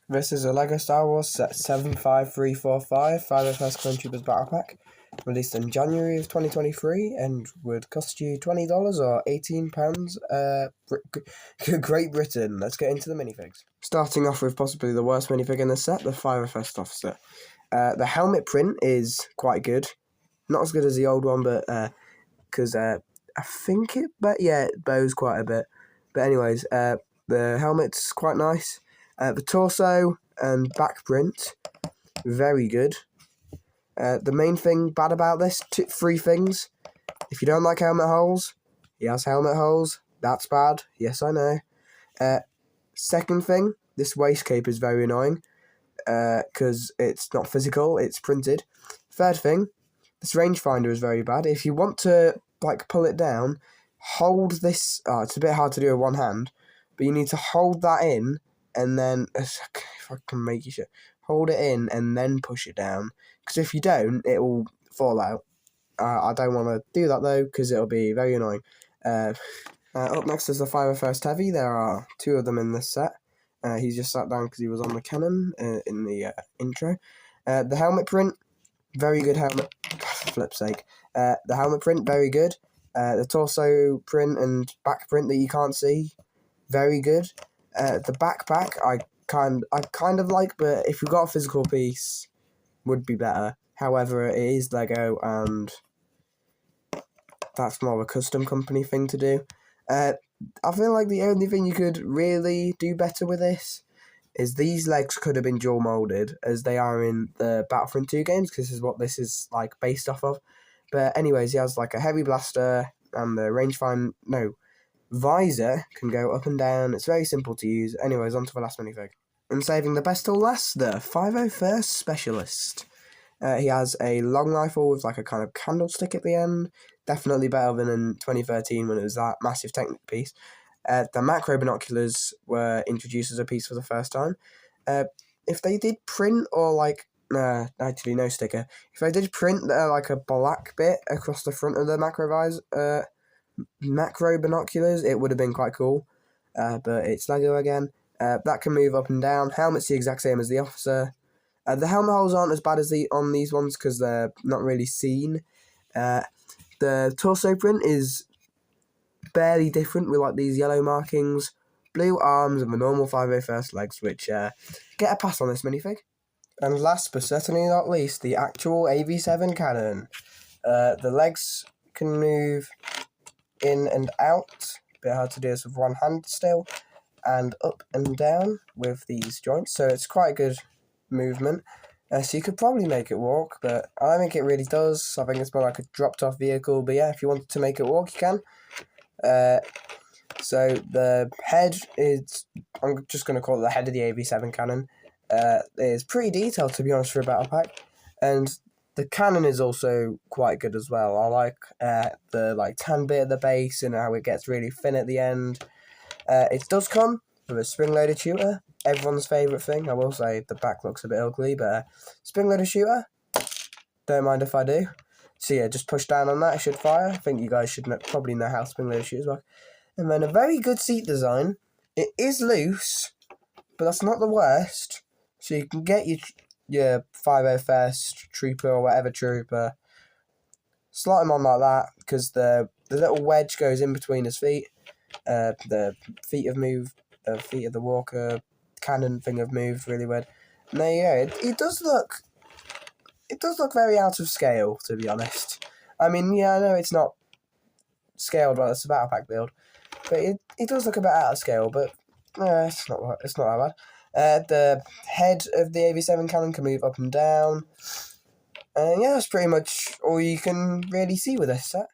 This is a LEGO Star Wars set 75345 5FS Clone Troopers Battle Pack, released in January of 2023 and would cost you $20 or £18, Great Britain. Let's get into the minifigs. Starting off with possibly the worst minifig in the set, the 5FS Officer. The helmet print is quite good. Not as good as the old one, but because I think it bows quite a bit. But anyways, the helmet's quite nice. The torso and back print, very good. The main thing bad about this, three things. If you don't like helmet holes, he has helmet holes. That's bad. Yes, I know. Second thing, this waist cape is very annoying because it's not physical, it's printed. Third thing, this rangefinder is very bad. If you want to pull it down, hold this. It's a bit hard to do with one hand, but you need to hold that in. And then, if I can make you sure, hold it in and then push it down. Because if you don't, it will fall out. I don't want to do that though, because it'll be very annoying. Up next is the 501st Heavy. There are two of them in this set. He's just sat down because he was on the cannon in the intro. The helmet print, very good helmet. Flip's sake. The helmet print, very good. The torso print and back print that you can't see, very good. The backpack I kind of like, but if you got a physical piece, would be better. However, it is LEGO, and that's more of a custom company thing to do. I feel like the only thing you could really do better with this is these legs could have been dual molded, as they are in the Battlefront 2 games, because this is what this is based off of. But anyways, he has a heavy blaster, and the visor can go up and down. It's very simple to use. Anyways, on to the last minifig. And saving the best till last, the 501st Specialist. He has a long rifle with a kind of candlestick at the end. Definitely better than in 2013 when it was that massive Technic piece. The macro binoculars were introduced as a piece for the first time. If they did print or actually no sticker. If they did print a black bit across the front of the macro binoculars, it would have been quite cool, but it's LEGO again. That can move up and down. Helmet's the exact same as the Officer. The helmet holes aren't as bad as on these ones because they're not really seen. The torso print is barely different with these yellow markings, blue arms, and the normal 501st legs, which get a pass on this minifig. And last but certainly not least, the actual AV7 cannon. The legs can move in and out, a bit hard to do this with one hand still, and up and down with these joints, so it's quite a good movement. So you could probably make it walk, but I don't think it really does. I think it's more like a dropped off vehicle, but yeah, if you wanted to make it walk, you can. So the head is, I'm just going to call it the head of the AV7 cannon. It's pretty detailed, to be honest, for a battle pack, and the cannon is also quite good as well. I like the tan bit at the base and how it gets really thin at the end. It does come with a spring-loaded shooter, everyone's favourite thing. I will say the back looks a bit ugly, but spring-loaded shooter, don't mind if I do. So yeah, just push down on that, it should fire. I think you guys should probably know how spring-loaded shooters work. And then a very good seat design. It is loose, but that's not the worst. So you can get your 501st trooper or whatever trooper, slot him on like that, because the little wedge goes in between his feet. The feet have moved, the feet of the walker cannon thing have moved really weird. And there you go. It does look very out of scale, to be honest. I mean, yeah, I know it's not scaled well, it's a battle pack build, but it does look a bit out of scale, but it's not that bad. The head of the AV7 cannon can move up and down. And yeah, that's pretty much all you can really see with this set.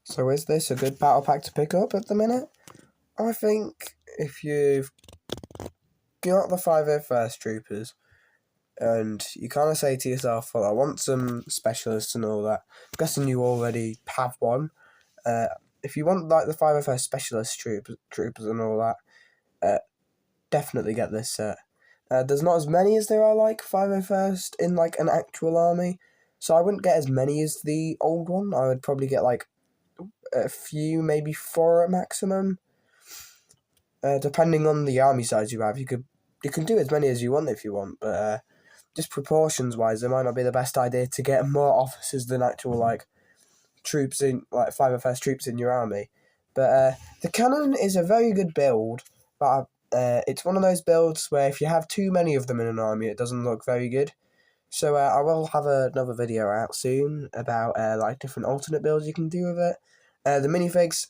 So is this a good battle pack to pick up at the minute? I think if you've got the 501st troopers and you kind of say to yourself, well, I want some specialists and all that, I'm guessing you already have one. If you want the 501st specialist troopers and all that, definitely get this set. There's not as many as there are 501st in an actual army, so I wouldn't get as many as the old one. I would probably get a few, maybe 4 at maximum. Depending on the army size you have, you could You can do as many as you want if you want, but just proportions-wise, it might not be the best idea to get more officers than actual, like, troops in, like, 5FS troops in your army. But the cannon is a very good build, but it's one of those builds where if you have too many of them in an army, it doesn't look very good. So I will have another video out soon about like different alternate builds you can do with it. The minifigs,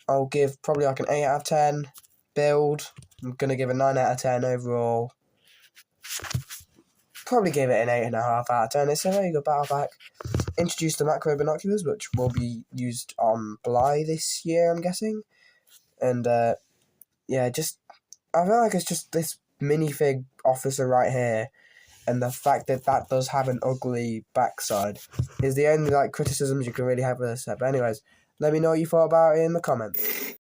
I'll give probably like an 8 out of 10 build. I'm going to give a 9 out of 10 overall. Probably give it an 8.5 out of 10. It's a very good battle pack. Introduced the macro binoculars, which will be used on Bly this year, I'm guessing. And yeah, just I feel like it's just this minifig officer right here, and the fact that that does have an ugly backside is the only like criticisms you can really have with this set. But anyways, let me know what you thought about it in the comments.